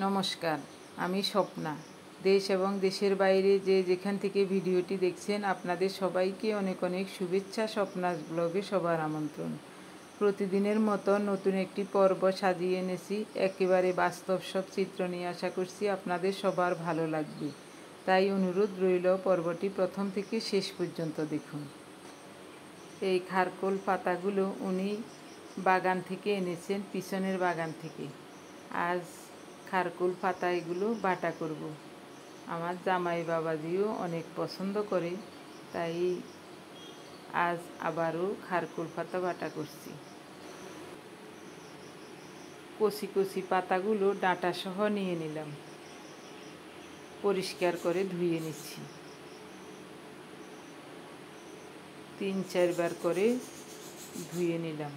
নমস্কার, আমি স্বপ্না। দেশ এবং দেশের বাইরে যে যেখান থেকে ভিডিওটি দেখছেন আপনাদের সবাইকে অনেক অনেক শুভেচ্ছা। স্বপ্নাস ব্লগে সবার আমন্ত্রণ। প্রতিদিনের মতো নতুন একটি পর্ব সাজিয়ে এনেছি, একেবারে বাস্তব সব চিত্র নিয়ে। আশা করছি আপনাদের সবার ভালো লাগবে, তাই অনুরোধ রইল পর্বটি প্রথম থেকে শেষ পর্যন্ত দেখুন। এই খারকোল পাতাগুলো উনি বাগান থেকে এনেছেন, পিছনের বাগান থেকে। আজ খারকোল পাতা এগুলো বাটা করব। আমার জামাই বাবাজিও অনেক পছন্দ করে, তাই আজ আবারও খারকোল পাতা বাটা করছি। কচি কচি পাতাগুলো ডাঁটা সহ নিয়ে নিলাম, পরিষ্কার করে ধুয়ে নিচ্ছি। 3-4 বার করে ধুয়ে নিলাম।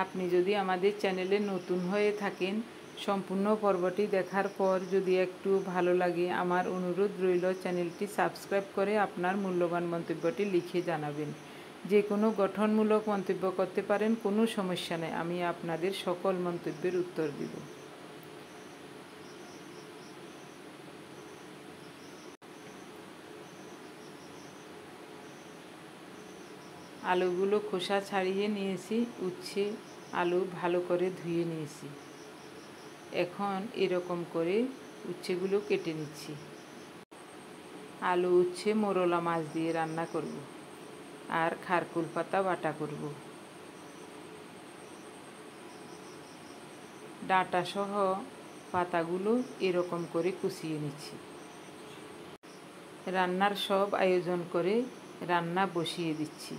আপনি যদি আমাদের চ্যানেলে নতুন হয়ে থাকেন, সম্পূর্ণ পর্বটি দেখার পর যদি একটু ভালো লাগে, আমার অনুরোধ রইল চ্যানেলটি সাবস্ক্রাইব করে আপনার মূল্যবান মন্তব্যটি লিখে জানাবেন। যে কোনো গঠনমূলক মন্তব্য করতে পারেন, কোনো সমস্যা নেই, আমি আপনাদের সকল মন্তব্যের উত্তর দেব। আলুগুলো খোসা ছাড়িয়ে নিয়েছি, উচ্ছে আলু ভালো করে ধুয়ে নিয়েছি। এখন এরকম করে উচ্ছেগুলো কেটে নিচ্ছি। আলু উচ্ছে মোরলা মাছ দিয়ে রান্না করব আর খারকুল পাতা বাটা করব। ডাঁটা সহ পাতাগুলো এরকম করে কুচিয়ে নিচ্ছি। রান্নার সব আয়োজন করে রান্না বসিয়ে দিচ্ছি।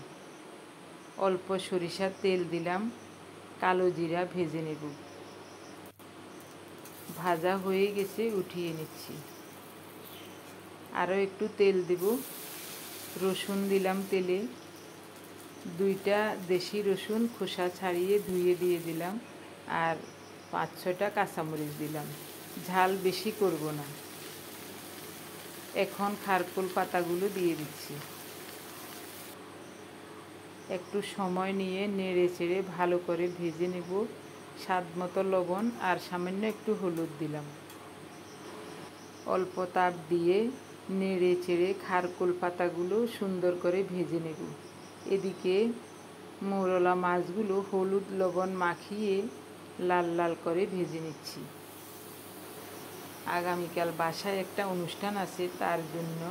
অল্প সরিষার তেল দিলাম, কালো জিরা ভেজে নেব। ভাজা হয়ে গেছে, উঠিয়ে নিচ্ছি। আরও একটু তেল দেব। রসুন দিলাম তেলে, 2টা দেশি রসুন খোসা ছাড়িয়ে ধুয়ে দিয়ে দিলাম, আর 5-6টা কাঁচামরিচ দিলাম। ঝাল বেশি করব না। এখন খারকোল পাতাগুলো দিয়ে দিচ্ছি। একটু সময় নিয়ে নেড়ে চেড়ে ভালো করে ভেজে নেব। স্বাদ মতো লবণ আর সামান্য একটু হলুদ দিলাম। অল্প তাপ দিয়ে নেড়ে চেড়ে খারকোল পাতাগুলো সুন্দর করে ভেজে নেব। এদিকে মোরলা মাছগুলো হলুদ লবণ মাখিয়ে লাল লাল করে ভেজে নিচ্ছি। আগামীকাল বাসায় একটা অনুষ্ঠান আছে, তার জন্য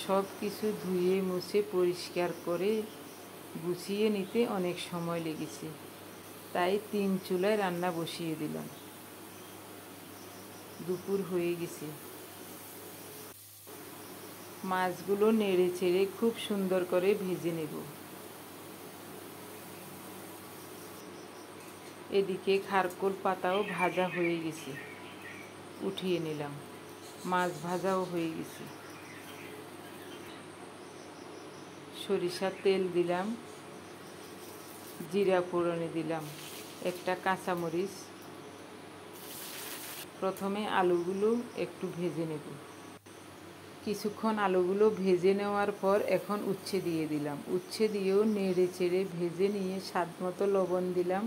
সব কিছু ধুয়ে মুছে পরিষ্কার করে গুছিয়ে নিতে অনেক সময় লেগেছে, তাই 3 চুলায় রান্না বসিয়ে দিলাম। দুপুর হয়ে গেছে। মাছগুলো নেড়ে চেড়ে খুব সুন্দর করে ভেজে নেব। এদিকে খারকোল পাতাও ভাজা হয়ে গেছে, উঠিয়ে নিলাম। মাছ ভাজাও হয়ে গেছে। সরিষার তেল দিলাম, জিরা ফোড়নে দিলাম, একটা কাঁচামরিচ। প্রথমে আলুগুলো একটু ভেজে নেব। কিছুক্ষণ আলুগুলো ভেজে নেওয়ার পর এখন উচ্ছে দিয়ে দিলাম। উচ্ছে দিয়েও নেড়ে চেড়ে ভেজে নিয়ে স্বাদ মতো লবণ দিলাম,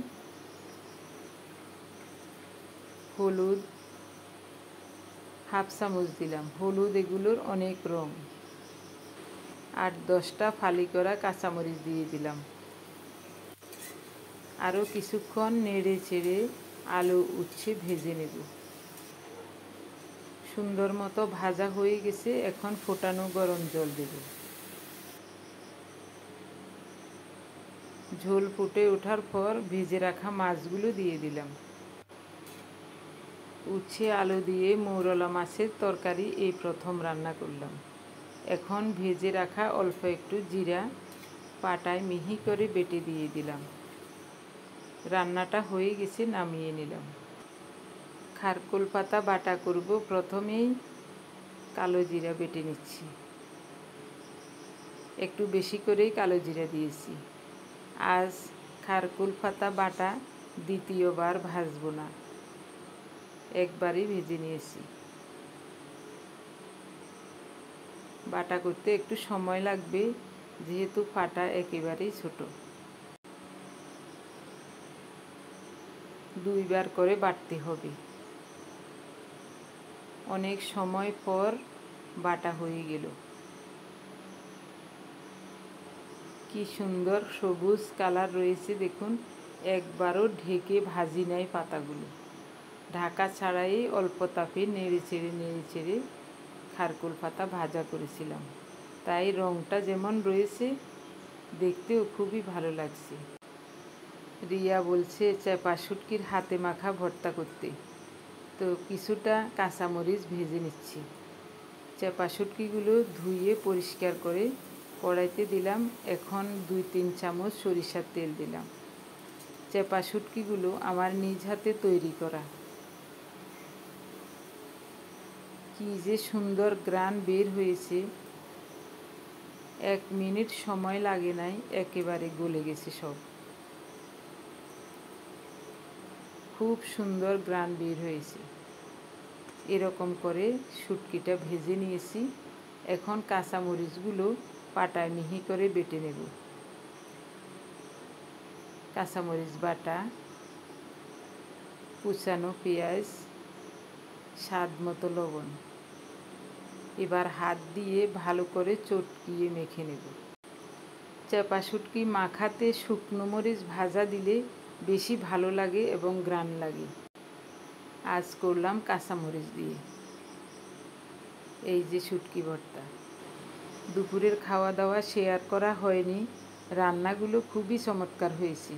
হলুদ 1/2 চামচ দিলাম। হলুদ এগুলোর অনেক রং। 8-10টা ফালি করা কাঁচামরিচ দিয়ে দিলাম। আরও কিছুক্ষণ নেড়ে চেড়ে আলু উচ্ছে ভেজে নেব। সুন্দর মতো ভাজা হয়ে গেছে, এখন ফোটানো গরম জল দেব। ঝোল ফুটে ওঠার পর ভেজে রাখা মাছগুলো দিয়ে দিলাম। উচ্ছে আলু দিয়ে মৌরলা মাছের তরকারি এই প্রথম রান্না করলাম। এখন ভেজে রাখা অল্প একটু জিরা পাটায় মিহি করে বেটে দিয়ে দিলাম। রান্নাটা হয়ে গেছে, নামিয়ে নিলাম। খারকোল পাতা বাটা করব। প্রথমেই কালো জিরা বেটে নিচ্ছি। একটু বেশি করেই কালো জিরা দিয়েছি। আজ খারকোল পাতা বাটা দ্বিতীয়বার ভাজবো না, একবারই ভেজে নিয়েছি। বাটা করতে একটু সময় লাগবে, যেহেতু পাটা একেবারেই ছোট। দুইবার করে বাটতে হবে। অনেক সময় পর বাটা হয়ে গেল। কি সুন্দর সবুজ কালার রয়েছে দেখুন। একবারও ঢেকে ভাজি নাই পাতাগুলো, ঢাকা ছাড়াই অল্প তাপে নেড়ে চেড়ে খারকুল পাতা ভাজা করেছিলাম, তাই রঙটা যেমন রয়েছে দেখতেও খুবই ভালো লাগছে। রিয়া বলছে চেপা শুটকির হাতে মাখা ভর্তা করতে, তো কিছুটা কাঁচামরিচ ভেজে নিচ্ছি। চেপা শুটকিগুলো ধুয়ে পরিষ্কার করে কড়াইতে দিলাম। এখন 2-3 চামচ সরিষার তেল দিলাম। চেপা শুটকিগুলো আমার নিজ হাতে তৈরি করা। কি যে সুন্দর ঘ্রাণ বের হয়েছে, 1 মিনিট সময় লাগে নাই, একেবারে গলে গেছে সব। খুব সুন্দর ঘ্রাণ বের হয়েছে। এরকম করে শুটকিটা ভেজে নিয়েছি। এখন কাঁচামরিচগুলো পাটায় মিহি করে বেটে নেব। কাঁচামরিচ বাটা, কুচানো পেঁয়াজ, স্বাদ মতো লবণ। এবার হাত দিয়ে ভালো করে চটকিয়ে মেখে নেব। চেপা শুটকি মাখাতে শুকনো মরিচ ভাজা দিলে বেশি ভালো লাগে এবং ঘ্রাণ লাগে। আজ করলাম কাঁচামরিচ দিয়ে। এই যে শুটকি ভর্তা। দুপুরের খাওয়া দাওয়া শেয়ার করা হয়নি, রান্নাগুলো খুবই চমৎকার হয়েছে।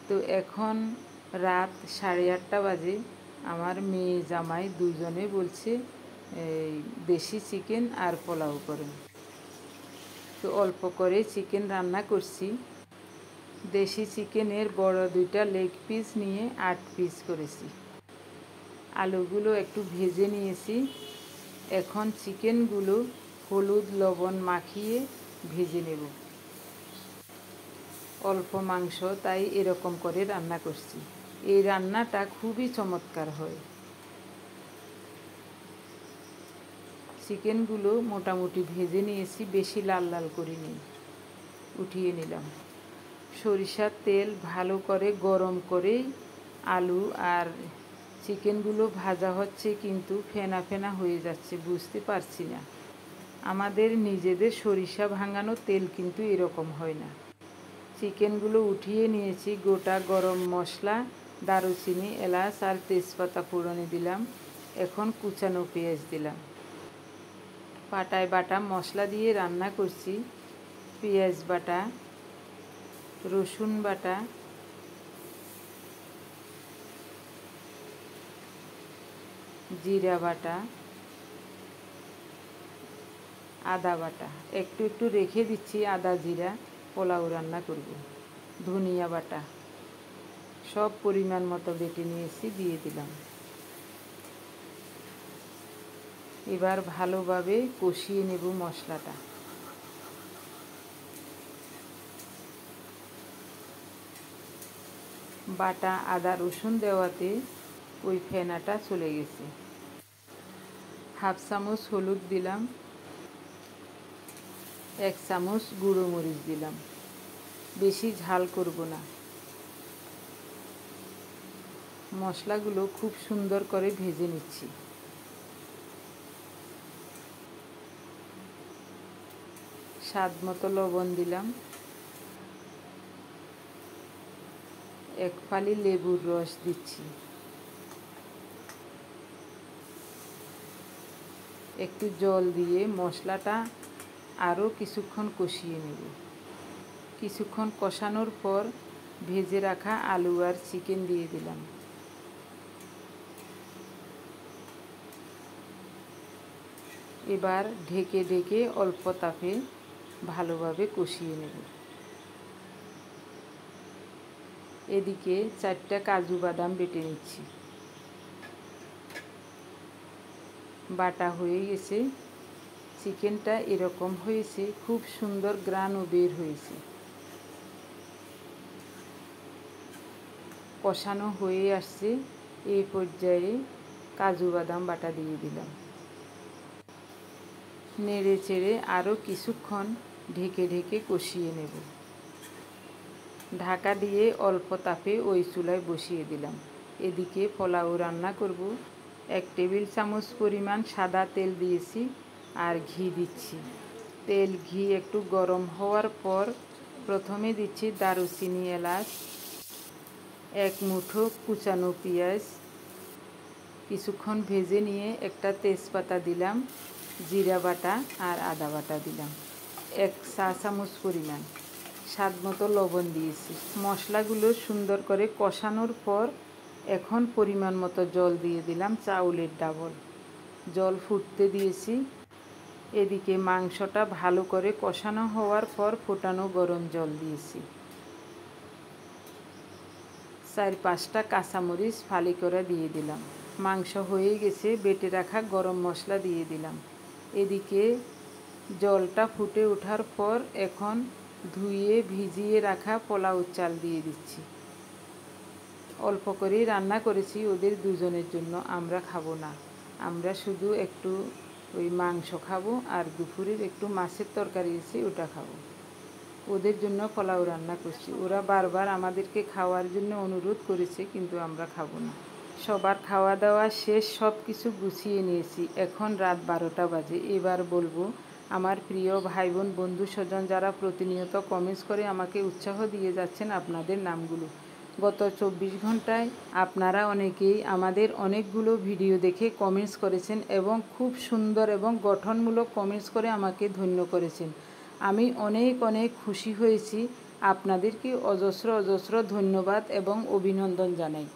তো এখন রাত 8:30 বাজে। আমার মেয়ে জামাই দুজনে বলছে এই দেশি চিকেন আর পোলাও করেন। তো অল্প করে চিকেন রান্না করছি। দেশি চিকেনের বড় 2টা লেগ পিস নিয়ে 8 পিস করেছি। আলুগুলো একটু ভেজে নিয়েছি। এখন চিকেনগুলো হলুদ লবণ মাখিয়ে ভেজে নেব। অল্প মাংস, তাই এরকম করে রান্না করছি। এই রান্নাটা খুবই চমৎকার হয়। চিকেনগুলো মোটামুটি ভেজে নিয়েছি, বেশি লাল লাল করিনি। উঠিয়ে নিলাম। সরিষার তেল ভালো করে গরম করেই আলু আর চিকেনগুলো ভাজা হচ্ছে, কিন্তু ফেনা ফেনা হয়ে যাচ্ছে, বুঝতে পারছি না। আমাদের নিজেদের সরিষা ভাঙানো তেল কিন্তু এরকম হয় না। চিকেনগুলো উঠিয়ে নিয়েছি। গোটা গরম মশলা, দারুচিনি, এলাচ আর তেজপাতা ফোড়নে দিলাম। এখন কুচানো পেঁয়াজ দিলাম। পাটায় বাটা মশলা দিয়ে রান্না করছি। পেঁয়াজ বাটা, রসুন বাটা, জিরা বাটা, আদা বাটা। একটু একটু রেখে দিচ্ছি আদা জিরা, পোলাও রান্না করব। ধনিয়া বাটা সব পরিমাণ মতো বেটে নিয়েছি, দিয়ে দিলাম। এবার ভালোভাবে কষিয়ে নেব মশলাটা। বাটা আদা রসুন দেওয়াতে ওই ফেনাটা চলে গেছে। 1/2 চামচ হলুদ দিলাম, 1 চামচ গুঁড়ো মরিচ দিলাম। বেশি ঝাল করব না। মশলাগুলো খুব সুন্দর করে ভেজে নিচ্ছি। স্বাদ মতো লবণ দিলাম। 1 ফালি লেবুর রস দিচ্ছি। একটু জল দিয়ে মশলাটা আরও কিছুক্ষণ কষিয়ে নেব। কিছুক্ষণ কষানোর পর ভেজে রাখা আলু আর চিকেন দিয়ে দিলাম। এবার ঢেকে ঢেকে অল্প তাপে ভালোভাবে কষিয়ে নেব। এদিকে 4টা কাজু বাদাম বেটে নিচ্ছি। বাটা হয়ে গেছে। চিকেনটা এরকম হয়েছে, খুব সুন্দর ঘ্রাণও বের হয়েছে। কষানো হয়ে আসছে। এই পর্যায়ে কাজু বাদাম বাটা দিয়ে দিলাম। নেড়ে চেড়ে আরও কিছুক্ষণ ঢেকে ঢেকে কষিয়ে নেব। ঢাকা দিয়ে অল্প তাপে ওই চুলায় বসিয়ে দিলাম। এদিকে পোলাও রান্না করব। 1 টেবিল চামচ পরিমাণ সাদা তেল দিয়েছি আর ঘি দিচ্ছি। তেল ঘি একটু গরম হওয়ার পর প্রথমে দিচ্ছি দারুচিনি, এলাচ, 1 মুঠো কুচানো পেঁয়াজ, কিছুক্ষণ ভেজে নিয়ে একটা তেজপাতা দিলাম, জিরা বাটা আর আদা বাটা দিলাম, 1 চা চামচ পরিমাণ, স্বাদ মতো লবণ দিয়েছি। মশলাগুলো সুন্দর করে কষানোর পর এখন পরিমাণ মতো জল দিয়ে দিলাম, চাউলের ডাবল। জল ফুটতে দিয়েছি। এদিকে মাংসটা ভালো করে কষানো হওয়ার পর ফোটানো গরম জল দিয়েছি। 4-5টা কাঁচামরিচ ফালি করে দিয়ে দিলাম। মাংস হয়ে গেছে, বেটে রাখা গরম মশলা দিয়ে দিলাম। এদিকে জলটা ফুটে ওঠার পর এখন ধুয়ে ভিজিয়ে রাখা পোলাও চাল দিয়ে দিচ্ছি। অল্প করেই রান্না করেছি, ওদের দুজনের জন্য, আমরা খাবো না। আমরা শুধু একটু ওই মাংস খাবো আর দুপুরের একটু মাছের তরকারি আছে, ওটা খাবো। ওদের জন্য পোলাও রান্না করছি। ওরা বারবার আমাদেরকে খাওয়ার জন্য অনুরোধ করেছে, কিন্তু আমরা খাবো না। সবার খাওয়া দাওয়া শেষ, সব কিছু গুছিয়ে নিয়েছি। এখন রাত 12টা বাজে। এবার বলবো, আমার প্রিয় ভাই বোন, বন্ধু স্বজন যারা প্রতিনিয়ত কমেন্টস করে আমাকে উৎসাহ দিয়ে যাচ্ছেন, আপনাদের নামগুলো। গত 24 ঘন্টায় আপনারা অনেকেই আমাদের অনেকগুলো ভিডিও দেখে কমেন্টস করেছেন এবং খুব সুন্দর এবং গঠনমূলক কমেন্টস করে আমাকে ধন্য করেছেন। আমি অনেক অনেক খুশি হয়েছি। আপনাদেরকে অজস্র অজস্র ধন্যবাদ এবং অভিনন্দন জানাই।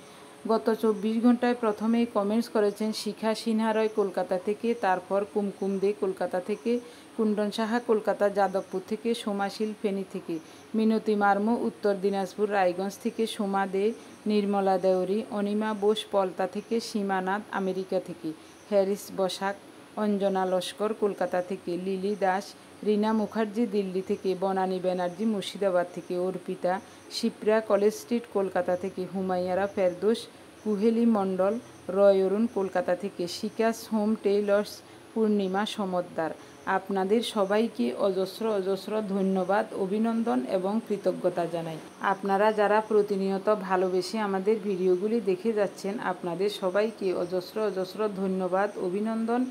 গত 24 ঘন্টায় প্রথমেই কমেন্টস করেছেন শিখা সিনহা রয় কলকাতা থেকে, তারপর কুমকুম দে কলকাতা থেকে, কুণ্ডন সাহা কলকাতা যাদবপুর থেকে, সোমাশীল ফেনী থেকে, মিনতি মার্মো উত্তর দিনাজপুর রায়গঞ্জ থেকে, সোমা দে, নির্মলা দেওরি, অনিমা বোস পলতা থেকে, সীমানাথ আমেরিকা থেকে, হ্যারিস বসাক, অঞ্জনা লস্কর কলকাতা থেকে, লিলি দাস, রীনা মুখার্জি দিল্লি থেকে, বনানী ব্যানার্জি মুর্শিদাবাদ থেকে, অর্পিতা, শিপ্রা কলেজ স্ট্রিট কলকাতা থেকে, হুমাইয়ারা ফেরদৌস, কুহেলি মণ্ডল, রয় অরুণ কলকাতা থেকে, শিকাস হোম টেইলর্স পূর্ণিমা সমদ্দার। আপনাদের সবাইকে অজস্র অজস্র ধন্যবাদ, অভিনন্দন এবং কৃতজ্ঞতা জানাই। আপনারা যারা প্রতিনিয়ত ভালোবেসে আমাদের ভিডিওগুলি দেখে যাচ্ছেন, আপনাদের সবাইকে অজস্র অজস্র ধন্যবাদ, অভিনন্দন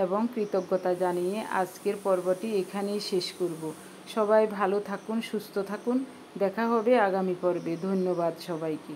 এবং কৃতজ্ঞতা জানিয়ে আজকের পর্বটি এখানেই শেষ করব। সবাই ভালো থাকুন, সুস্থ থাকুন। দেখা হবে আগামী পর্বে। ধন্যবাদ সবাইকে।